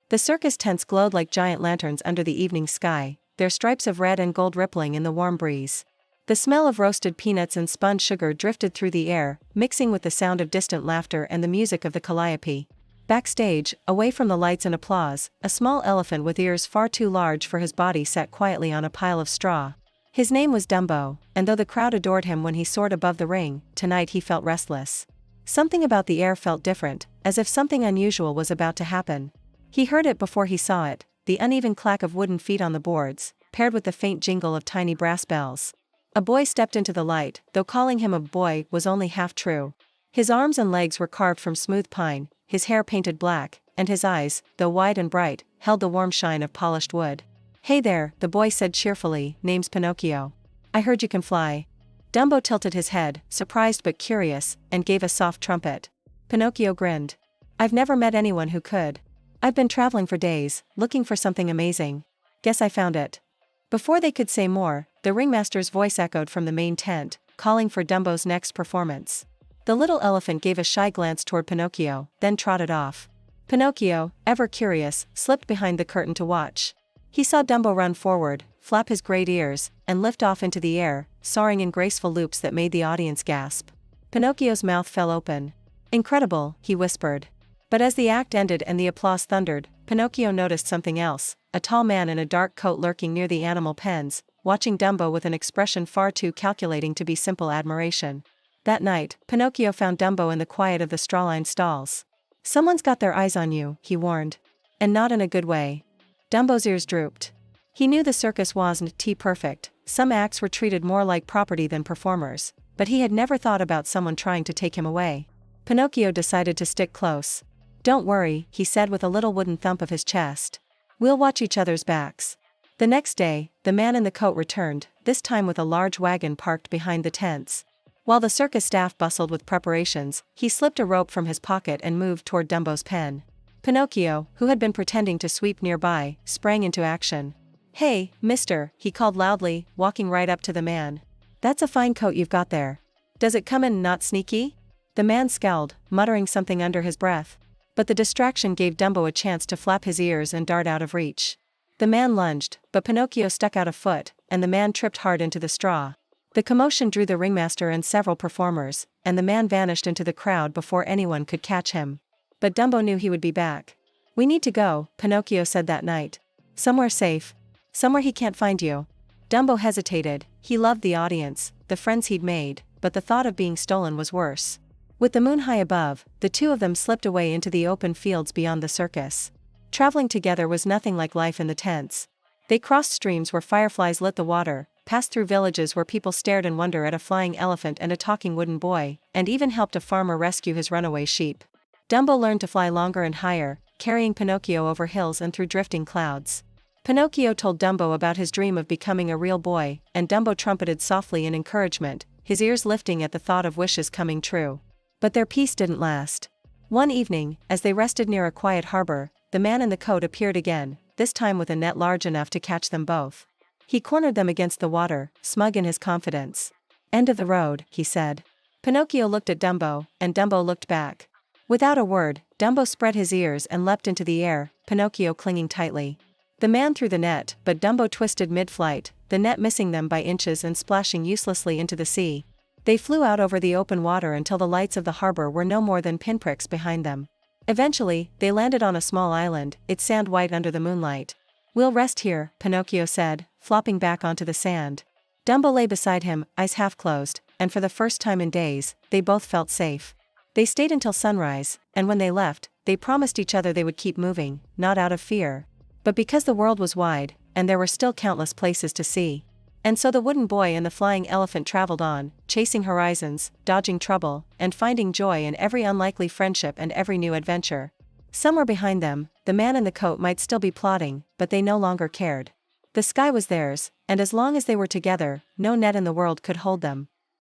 The circus tents glowed like giant lanterns under the evening sky, their stripes of red and gold rippling in the warm breeze. The smell of roasted peanuts and spun sugar drifted through the air, mixing with the sound of distant laughter and the music of the calliope. Backstage, away from the lights and applause, a small elephant with ears far too large for his body sat quietly on a pile of straw. His name was Dumbo, and though the crowd adored him when he soared above the ring, tonight he felt restless. Something about the air felt different, as if something unusual was about to happen. He heard it before he saw it, the uneven clack of wooden feet on the boards, paired with the faint jingle of tiny brass bells. A boy stepped into the light, though calling him a boy was only half true. His arms and legs were carved from smooth pine, his hair painted black, and his eyes, though wide and bright, held the warm shine of polished wood. "Hey there," the boy said cheerfully, "name's Pinocchio. I heard you can fly." Dumbo tilted his head, surprised but curious, and gave a soft trumpet. Pinocchio grinned. "I've never met anyone who could. I've been traveling for days, looking for something amazing. Guess I found it." Before they could say more, the ringmaster's voice echoed from the main tent, calling for Dumbo's next performance. The little elephant gave a shy glance toward Pinocchio, then trotted off. Pinocchio, ever curious, slipped behind the curtain to watch. He saw Dumbo run forward, flap his great ears, and lift off into the air, soaring in graceful loops that made the audience gasp. Pinocchio's mouth fell open. "Incredible," he whispered. But as the act ended and the applause thundered, Pinocchio noticed something else, a tall man in a dark coat lurking near the animal pens, watching Dumbo with an expression far too calculating to be simple admiration. That night, Pinocchio found Dumbo in the quiet of the straw-lined stalls. "Someone's got their eyes on you," he warned. And not in a good way. Dumbo's ears drooped. He knew the circus wasn't perfect, some acts were treated more like property than performers, but he had never thought about someone trying to take him away. Pinocchio decided to stick close. "Don't worry," he said with a little wooden thump of his chest. "We'll watch each other's backs." The next day, the man in the coat returned, this time with a large wagon parked behind the tents. While the circus staff bustled with preparations, he slipped a rope from his pocket and moved toward Dumbo's pen. Pinocchio, who had been pretending to sweep nearby, sprang into action. "Hey, mister," he called loudly, walking right up to the man. "That's a fine coat you've got there. Does it come in not sneaky?" The man scowled, muttering something under his breath. But the distraction gave Dumbo a chance to flap his ears and dart out of reach. The man lunged, but Pinocchio stuck out a foot, and the man tripped hard into the straw. The commotion drew the ringmaster and several performers, and the man vanished into the crowd before anyone could catch him. But Dumbo knew he would be back. "We need to go," Pinocchio said that night. "Somewhere safe. Somewhere he can't find you." Dumbo hesitated. He loved the audience, the friends he'd made, but the thought of being stolen was worse. With the moon high above, the two of them slipped away into the open fields beyond the circus. Traveling together was nothing like life in the tents. They crossed streams where fireflies lit the water, passed through villages where people stared in wonder at a flying elephant and a talking wooden boy, and even helped a farmer rescue his runaway sheep. Dumbo learned to fly longer and higher, carrying Pinocchio over hills and through drifting clouds. Pinocchio told Dumbo about his dream of becoming a real boy, and Dumbo trumpeted softly in encouragement, his ears lifting at the thought of wishes coming true. But their peace didn't last. One evening, as they rested near a quiet harbor, the man in the coat appeared again, this time with a net large enough to catch them both. He cornered them against the water, smug in his confidence. "End of the road," he said. Pinocchio looked at Dumbo, and Dumbo looked back. Without a word, Dumbo spread his ears and leapt into the air, Pinocchio clinging tightly. The man threw the net, but Dumbo twisted mid-flight, the net missing them by inches and splashing uselessly into the sea. They flew out over the open water until the lights of the harbor were no more than pinpricks behind them. Eventually, they landed on a small island, its sand white under the moonlight. "We'll rest here," Pinocchio said, flopping back onto the sand. Dumbo lay beside him, eyes half closed, and for the first time in days, they both felt safe. They stayed until sunrise, and when they left, they promised each other they would keep moving, not out of fear, but because the world was wide, and there were still countless places to see. And so the wooden boy and the flying elephant traveled on, chasing horizons, dodging trouble, and finding joy in every unlikely friendship and every new adventure. Somewhere behind them, the man in the coat might still be plotting, but they no longer cared. The sky was theirs, and as long as they were together, no net in the world could hold them.